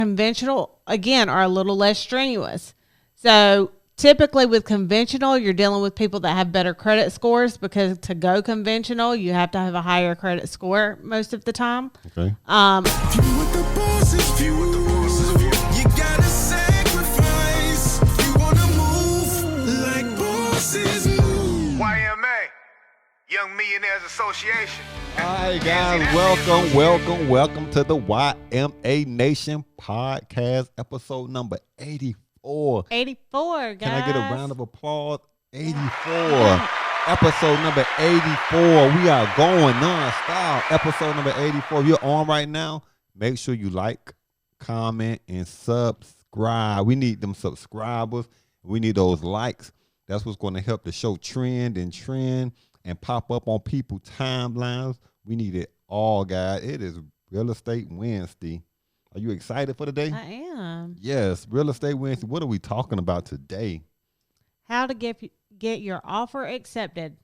Conventional, again, are a little less strenuous. So typically with conventional, you're dealing with people that have better credit scores, because to go conventional, you have to have a higher credit score most of the time. Okay. You gotta sacrifice. You wanna move like bosses move. YMA, Young Millionaires Association. All right, guys, welcome to the YMA Nation podcast, episode number 84. 84, guys. Can I get a round of applause? 84. Episode number 84. We are going non-stop. Episode number 84. If you're on right now, make sure you like, comment, and subscribe. We need them subscribers. We need those likes. That's what's going to help the show trend and pop up on people's timelines. We need it all, guys. It is Real Estate Wednesday. Are you excited for the day? I am. Yes, Real Estate Wednesday. What are we talking about today? How to get your offer accepted.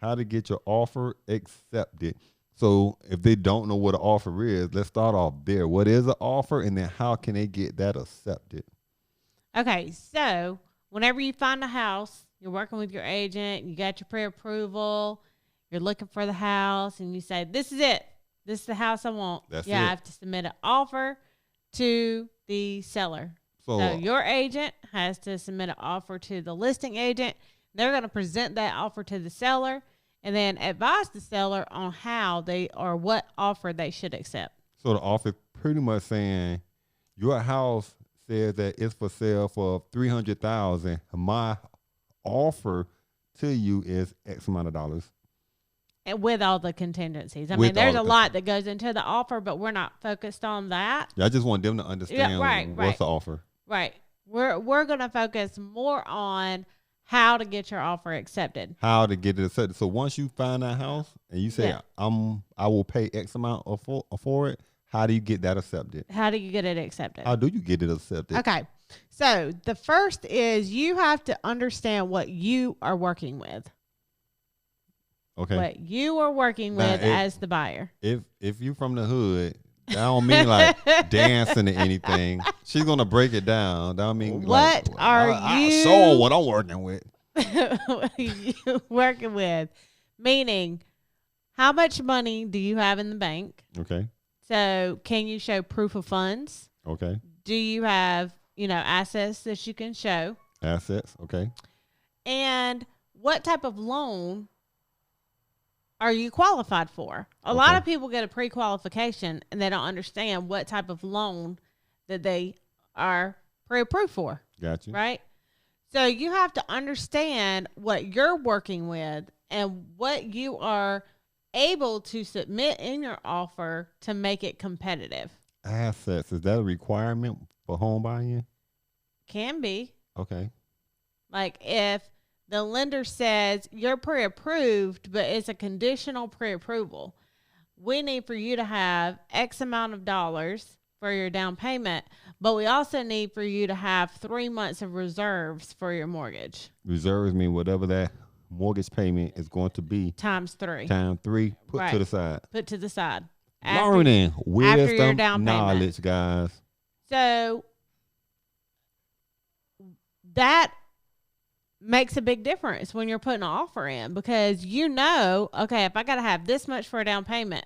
How to get your offer accepted. So if they don't know what an offer is, let's start off there. What is an offer, and then how can they get that accepted? Okay, so whenever you find a house, you're working with your agent, you got your pre-approval, you're looking for the house, and you say, this is it. This is the house I want. That's you it. have to submit an offer to the seller. So your agent has to submit an offer to the listing agent. They're going to present that offer to the seller and then advise the seller on how they or what offer they should accept. So the offer is pretty much saying your house says that it's for sale for $300,000. My offer to you is X amount of dollars. And with all the contingencies. I mean, there's a lot that goes into the offer, but we're not focused on that. Yeah, I just want them to understand what's the offer. Right. We're going to focus more on how to get your offer accepted. How to get it accepted. So once you find that house and you say, I will pay X amount for it, how do you get that accepted? How do you get it accepted? How do you get it accepted? Okay. So the first is you have to understand what you are working with. Okay. What you are working with as the buyer. If you from the hood, that don't mean like dancing or anything. She's gonna break it down. That don't mean what like, are I you show what I'm working with. What are you working with? Meaning, how much money do you have in the bank? Okay. So can you show proof of funds? Okay. Do you have, assets that you can show? Assets. Okay. And what type of loan are you qualified for? A lot of people get a pre-qualification and they don't understand what type of loan that they are pre-approved for. Got you. Right? So you have to understand what you're working with and what you are able to submit in your offer to make it competitive. Assets. Is that a requirement for home buying? Can be. Okay. Like if the lender says you're pre-approved, but it's a conditional pre-approval. We need for you to have X amount of dollars for your down payment, but we also need for you to have 3 months of reserves for your mortgage. Reserves mean whatever that mortgage payment is going to be. Times 3. Times 3. Put to the side. Put to the side. Learning. Wisdom, down knowledge, payment. guys. So that makes a big difference when you're putting an offer in, because okay, if I got to have this much for a down payment,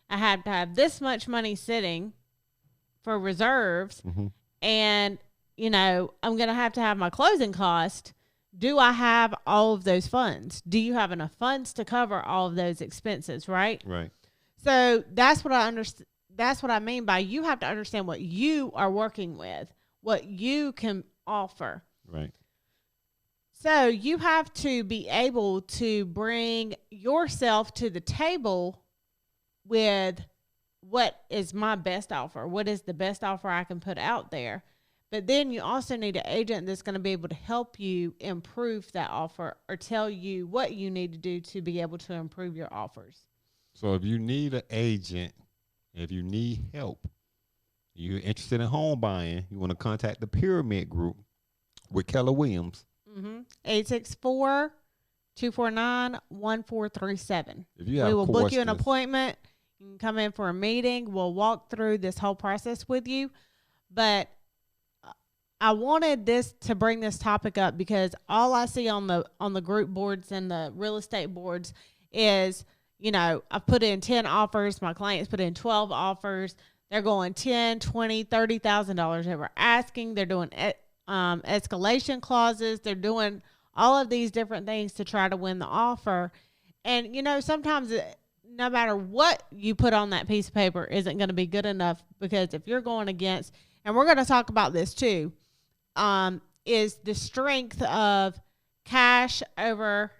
I have to have this much money sitting for reserves, and I'm going to have my closing cost. Do I have all of those funds? Do you have enough funds to cover all of those expenses? Right. So that's what I understand. That's what I mean by you have to understand what you are working with, what you can offer. Right. So you have to be able to bring yourself to the table with what is my best offer? What is the best offer I can put out there? But then you also need an agent that's going to be able to help you improve that offer or tell you what you need to do to be able to improve your offers. So if you need an agent, if you need help, you're interested in home buying, you want to contact the Pyramid Group with Keller Williams. 864-249-1437. We will book you an appointment. You can come in for a meeting. We'll walk through this whole process with you. But I wanted to bring this topic up because all I see on the group boards and the real estate boards is, I've put in 10 offers. My clients put in 12 offers. They're going $10,000, $20,000, $30,000 they were asking. They're doing escalation clauses. They're doing all of these different things to try to win the offer. And, sometimes no matter what you put on that piece of paper isn't going to be good enough, because if you're going against, and we're going to talk about this too, is the strength of cash over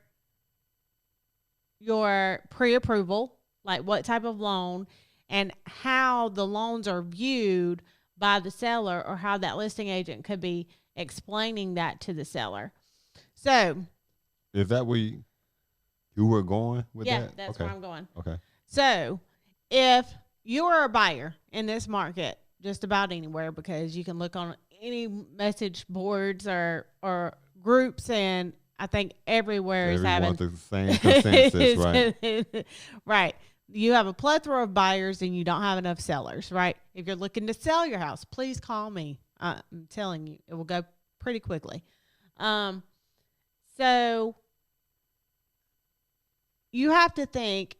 your pre-approval, like what type of loan, and how the loans are viewed by the seller, or how that listing agent could be explaining that to the seller. So, is that where you were going with that? Yeah, that's where I'm going. Okay. So, if you are a buyer in this market, just about anywhere, because you can look on any message boards or groups, and I think everywhere is having the same consensus, right? Right. You have a plethora of buyers and you don't have enough sellers, right? If you're looking to sell your house, please call me. I'm telling you, it will go pretty quickly. So you have to think,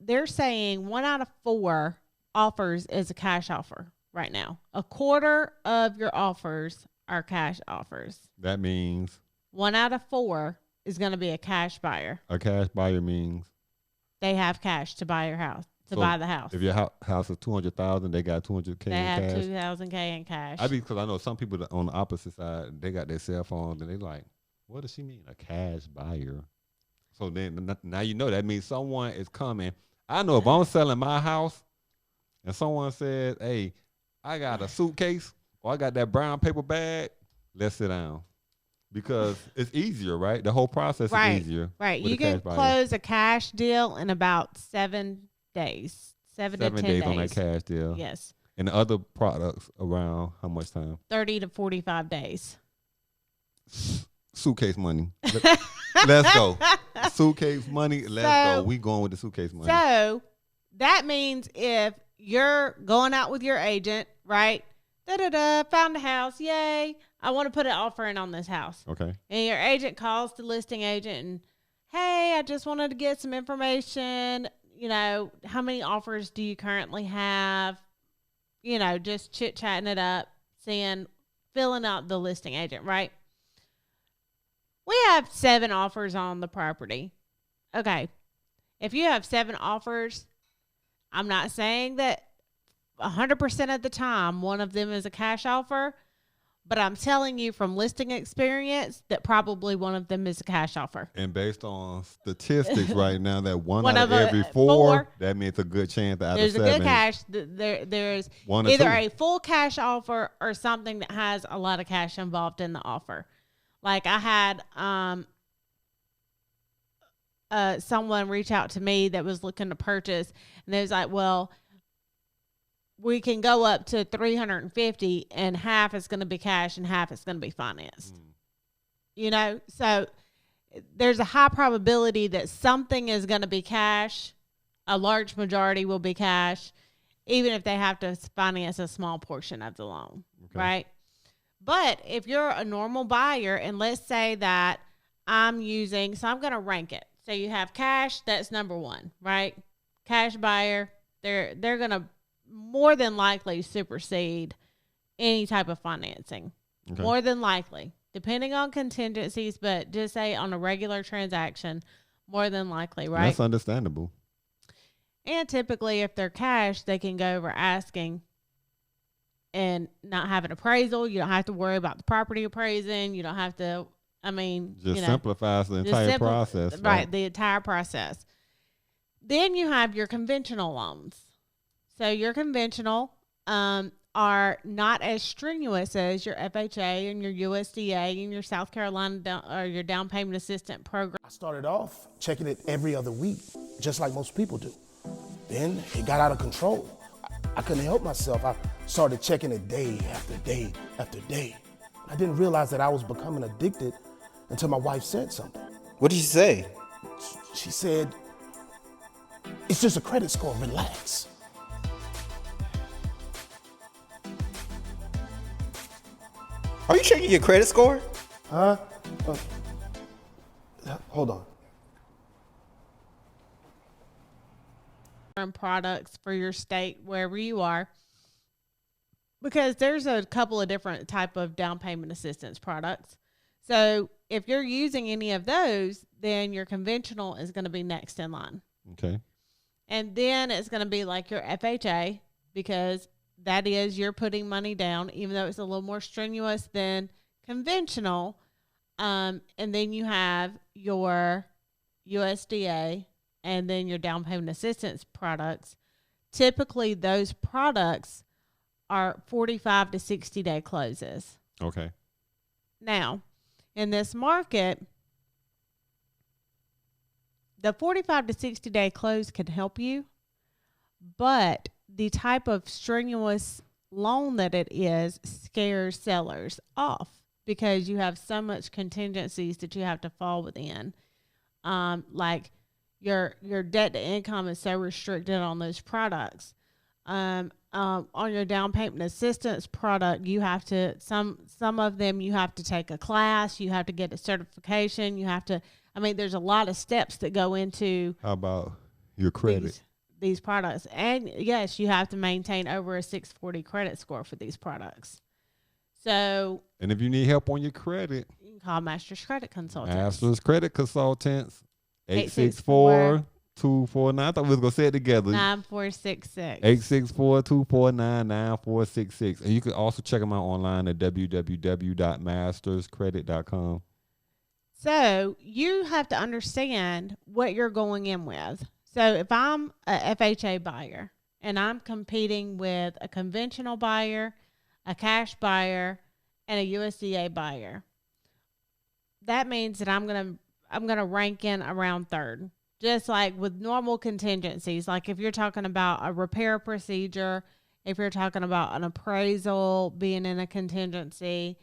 they're saying 1 out of 4 offers is a cash offer right now. A quarter of your offers are cash offers. That means 1 out of 4 is going to be a cash buyer. A cash buyer means they have cash to buy your house, buy the house. If your house is $200,000, they got $200K in cash. They have $2,000K in cash. Because I know some people that on the opposite side, they got their cell phones and they like, what does she mean, a cash buyer? So then now that means someone is coming. I know if I'm selling my house and someone says, hey, I got a suitcase or I got that brown paper bag, let's sit down. Because it's easier, right? The whole process is easier. Right. You can close a cash deal in about 7 days. 7 to 10 days. On that cash deal. Yes. And the other products around how much time? 30 to 45 days. Suitcase money. Let's go. Suitcase money. Let's go. We going with the suitcase money. So that means if you're going out with your agent, right? Found a house. Yay. I want to put an offer in on this house. Okay. And your agent calls the listing agent and, hey, I just wanted to get some information. How many offers do you currently have? Just chit-chatting it up, filling out the listing agent, right? We have 7 offers on the property. Okay. If you have 7 offers, I'm not saying that 100% of the time one of them is a cash offer, but I'm telling you from listing experience that probably one of them is a cash offer. And based on statistics right now, that one out of every 4, that means a good chance that out of 7. There's a good cash. There's either a full cash offer or something that has a lot of cash involved in the offer. Like I had someone reach out to me that was looking to purchase, and they was like, well, we can go up to 350 and half is going to be cash and half is going to be financed. So there's a high probability that something is going to be cash. A large majority will be cash, even if they have to finance a small portion of the loan. Okay. Right. But if you're a normal buyer, and let's say that so I'm going to rank it. So you have cash, that's number 1, right? Cash buyer, they're going to more than likely supersede any type of financing. Okay. More than likely, depending on contingencies, but just say on a regular transaction, more than likely, right? That's understandable. And typically, if they're cash, they can go over asking and not have an appraisal. You don't have to worry about the property appraising. You don't have to, simplifies the entire process. Right, the entire process. Then you have your conventional loans. So your conventional are not as strenuous as your FHA and your USDA and your South Carolina or your down payment assistance program. I started off checking it every other week, just like most people do. Then it got out of control. I couldn't help myself. I started checking it day after day after day. I didn't realize that I was becoming addicted until my wife said something. What did she say? She said, it's just a credit score, relax. Are you checking your credit score? Huh? Hold on. Products for your state, wherever you are, because there's a couple of different type of down payment assistance products. So if you're using any of those, then your conventional is going to be next in line. Okay. And then it's going to be like your FHA, because that is you're putting money down, even though it's a little more strenuous than conventional. And then you have your USDA, and then your down payment assistance products. Typically, those products are 45 to 60 day closes. Okay. Now, in this market, the 45 to 60 day close can help you, but the type of strenuous loan that it is scares sellers off because you have so much contingencies that you have to fall within. Like your debt to income is so restricted on those products. On your down payment assistance product, you have to, some of them you have to take a class, you have to get a certification, you have to, there's a lot of steps that go into How about your credit? These products. And yes, you have to maintain over a 640 credit score for these products. So, And if you need help on your credit, you can call Masters Credit Consultants. Masters Credit Consultants, 864-249. I thought we was going to say it together. 9466. 864-249-9466. And you can also check them out online at www.masterscredit.com. So you have to understand what you're going in with. So if I'm a FHA buyer and I'm competing with a conventional buyer, a cash buyer, and a USDA buyer, that means that I'm gonna rank in around third. Just like with normal contingencies, like if you're talking about a repair procedure, if you're talking about an appraisal being in a contingency,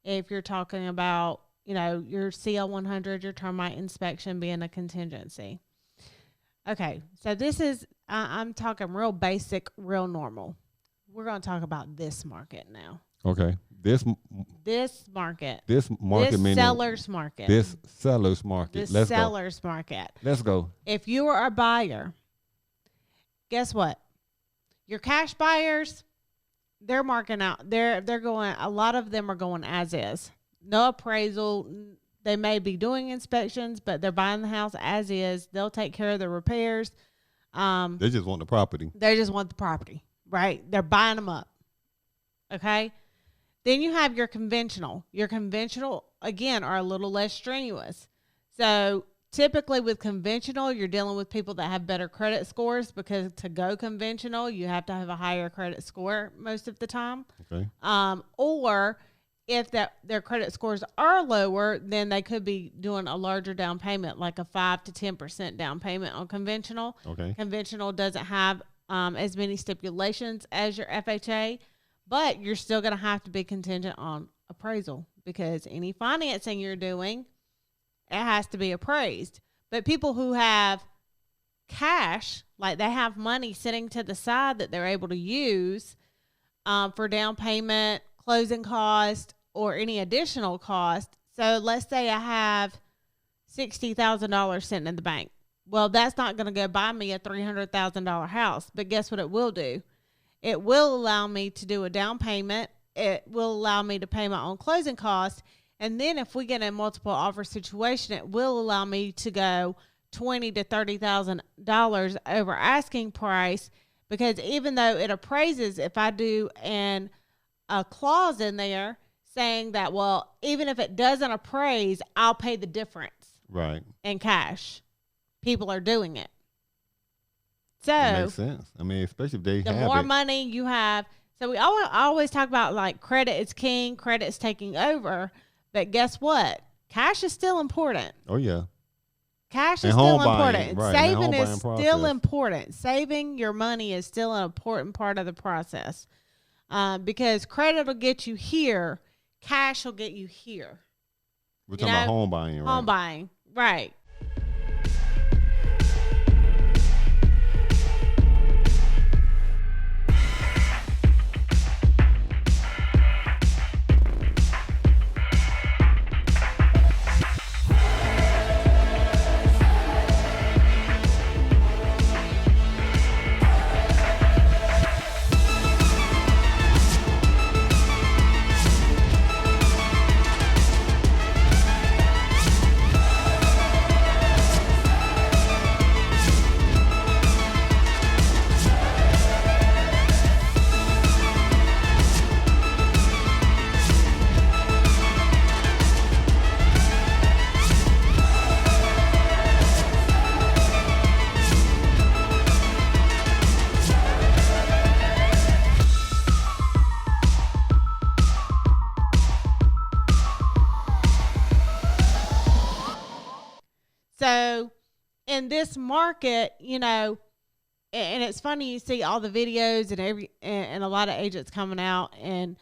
if you're talking about, your CL100, your termite inspection being a contingency. Okay, so this is, I'm talking real basic, real normal. We're going to talk about this market now. Okay. This market. This meaning seller's market. This seller's market. This Let's seller's market. Let's go. If you are a buyer, guess what? Your cash buyers, they're marking out. They're going, a lot of them are going as is. No appraisal. They may be doing inspections, but they're buying the house as is. They'll take care of the repairs. They just want the property. They just want the property, right? They're buying them up. Okay. Then you have your conventional. Your conventional, again, are a little less strenuous. So typically with conventional, you're dealing with people that have better credit scores, because to go conventional, you have to have a higher credit score most of the time. Okay. Or if their credit scores are lower, then they could be doing a larger down payment, like a 5 to 10% down payment on conventional. Okay. Conventional doesn't have as many stipulations as your FHA, but you're still going to have to be contingent on appraisal, because any financing you're doing, it has to be appraised. But people who have cash, like they have money sitting to the side that they're able to use for down payment, closing cost, or any additional cost. So let's say I have $60,000 sitting in the bank. Well, that's not going to go buy me a $300,000 house. But guess what it will do? It will allow me to do a down payment. It will allow me to pay my own closing costs. And then if we get a multiple offer situation, it will allow me to go $20,000 to $30,000 over asking price, because even though it appraises, if I do a clause in there saying that, well, even if it doesn't appraise, I'll pay the difference. Right. In cash. People are doing it. So that makes sense. Especially if they have the more it. money you have. So we always talk about like credit is king, credit is taking over. But guess what? Cash is still important. Oh, yeah. Cash And is still home buying, important. right, Saving and is home still buying process. important. Saving your money is still an important part of the process. Because credit will get you here. Cash will get you here. We're talking about home buying, right? Home buying. Right. So in this market, you know, and it's funny, you see all the videos and a lot of agents coming out and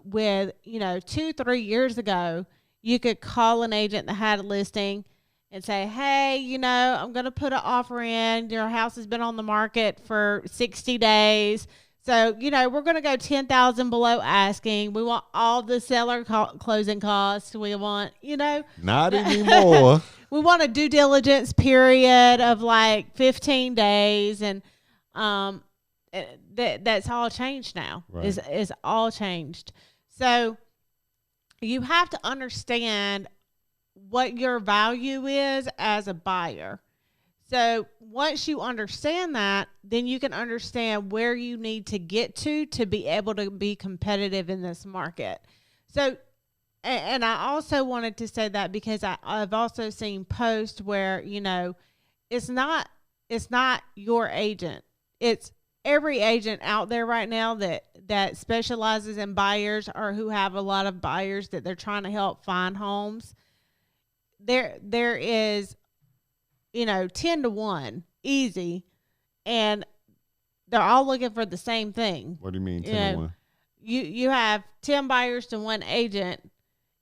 with, you know, 2-3 years ago, you could call an agent that had a listing and say, hey, you know, I'm going to put an offer in. Your house has been on the market for 60 days. So, you know, we're going to go 10,000 below asking. We want all the seller closing costs. We want, you know. Not anymore. We want a due diligence period of like 15 days. And that's all changed now. Right. Is all changed. So you have to understand what your value is as a buyer. So once you understand that, then you can understand where you need to get to be able to be competitive in this market. So, and I also wanted to say that because I've also seen posts where, you know, it's not your agent. It's every agent out there right now that specializes in buyers or who have a lot of buyers that they're trying to help find homes. There is, you know, 10-1 easy, and they're all looking for the same thing. What do you mean 10-1? You have 10 buyers to one agent,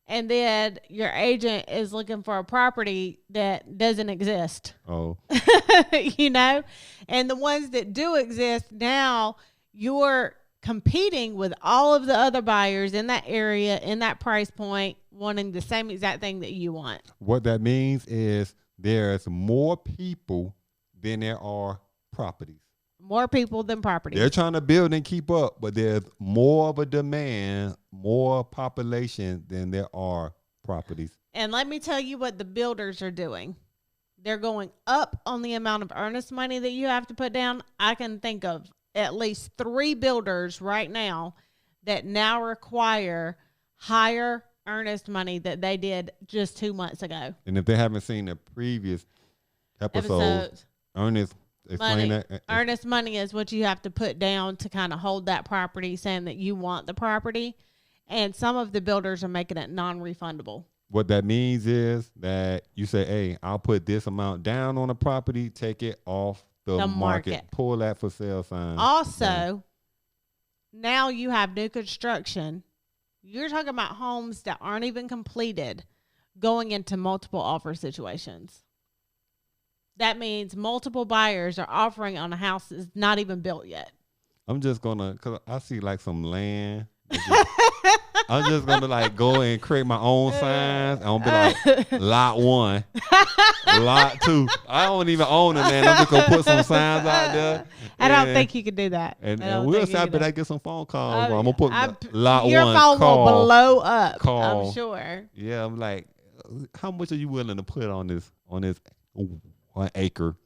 and then your agent is looking for a property that doesn't exist. Oh. You know, and the ones that do exist now, you're competing with all of the other buyers in that area, in that price point, wanting the same exact thing that you want. What that means is there's more people than there are properties. More people than properties. They're trying to build and keep up, but there's more of a demand, more population than there are properties. And let me tell you what the builders are doing. They're going up on the amount of earnest money that you have to put down. I can think of at least 3 builders right now that now require higher earnest money that they did just 2 months ago. And if they haven't seen the previous episodes, Ernest, explain money. that. Earnest money is what you have to put down to kind of hold that property, saying that you want the property. And some of the builders are making it non-refundable. What that means is that you say, hey, I'll put this amount down on a property, take it off the market. Pull that for sale sign. Also, now you have new construction. You're talking about homes that aren't even completed going into multiple offer situations. That means multiple buyers are offering on a house that's not even built yet. I'm just going to, because I see like some land. I'm just going to like go and create my own signs. I'm going to be like, lot 1, lot 2. I don't even own the land. I'm just going to put some signs out there. I don't think you can do that. And we'll see. I bet I get some phone calls. I'm going to put lot 1. Your phone call, will blow up, call. I'm sure. Yeah, I'm like, how much are you willing to put on this 1 acre?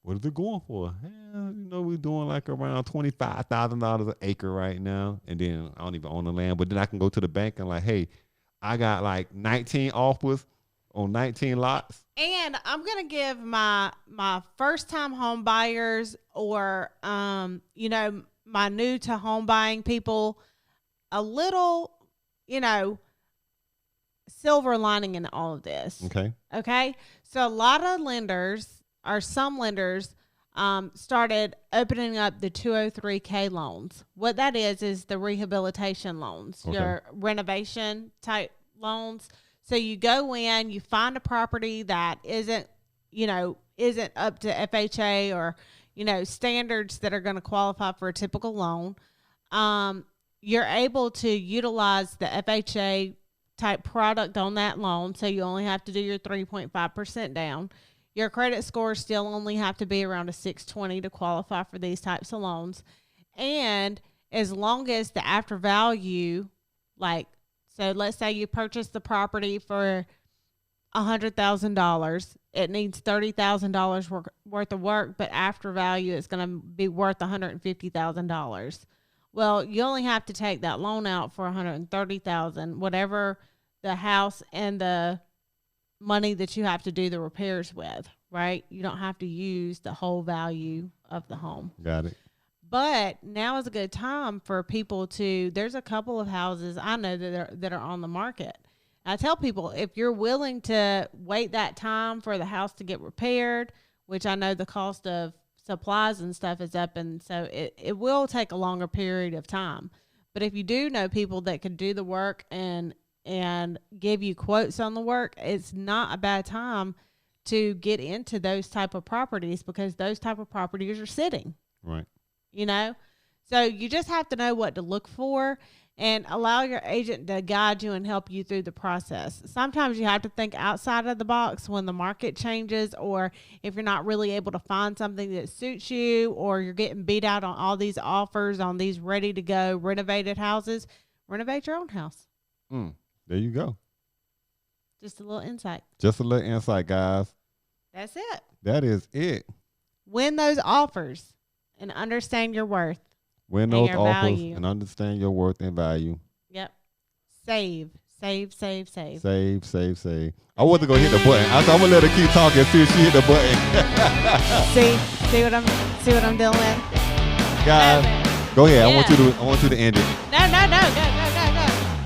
What is it going for? You know, we're doing like around $25,000 an acre right now. And then I don't even own the land. But then I can go to the bank and like, hey, I got like 19 offers on 19 lots. And I'm going to give my first time home buyers or, you know, my new to home buying people a little, you know, silver lining in all of this. Okay. So a lot of lenders, or some lenders, started opening up the 203K loans. What that is the rehabilitation loans, your renovation type loans. So you go in, you find a property that isn't up to FHA or, you know, standards that are going to qualify for a typical loan. You're able to utilize the FHA type product on that loan. So you only have to do your 3.5% down. Your credit score still only have to be around a 620 to qualify for these types of loans. And as long as the after value, like, so let's say you purchase the property for $100,000. It needs $30,000 worth of work, but after value is going to be worth $150,000. Well, you only have to take that loan out for $130,000, whatever the house and the money that you have to do the repairs with, right? You don't have to use the whole value of the home. Got it. But now is a good time for people to, there's a couple of houses I know that are on the market I tell people, if you're willing to wait that time for the house to get repaired, which I know the cost of supplies and stuff is up, and so it will take a longer period of time. But if you do know people that could do the work and give you quotes on the work, it's not a bad time to get into those type of properties, because those type of properties are sitting. Right. You know? So you just have to know what to look for and allow your agent to guide you and help you through the process. Sometimes you have to think outside of the box when the market changes, or if you're not really able to find something that suits you, or you're getting beat out on all these offers on these ready to go renovated houses. Renovate your own house. There you go. Just a little insight. Just a little insight, guys. That's it. That is it. Win those offers and understand your worth. Win and those your offers value. and understand your worth and value. Yep. Save. Save, save, save. Save, save, save. I want to go hit the button. I'm gonna let her keep talking and see if she hit the button. see what I'm doing with? Guys, go ahead. I want you to end it. No. Go.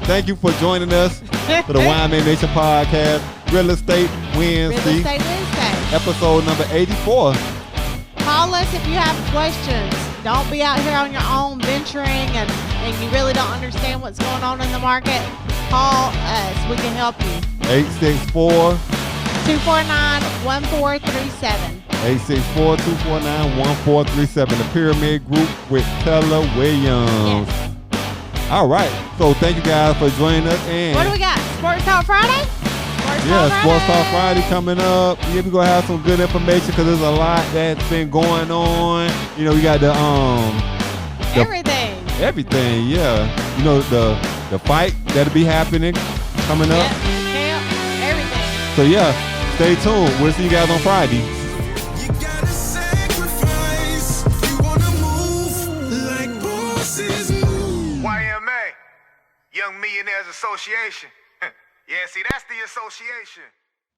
Thank you for joining us for the YMA Nation podcast, Real Estate Wednesday, Real Estate Wednesday. episode number 84. Call us if you have questions. Don't be out here on your own venturing and you really don't understand what's going on in the market. Call us. We can help you. 864-249-1437. 864-249-1437. The Pyramid Group with Keller Williams. Yes. All right. So thank you guys for joining us. And What do we got? Sports Talk Friday? Sports Talk Friday coming up. Yeah, we're gonna have some good information because there's a lot that's been going on. You know, we got the everything. Yeah. You know, the fight that'll be happening coming up. Camp, everything. So yeah, stay tuned. We'll see you guys on Friday. You gotta sacrifice. You wanna move like bosses move. YMA, Young Millionaires Association. Yeah, see, that's the association.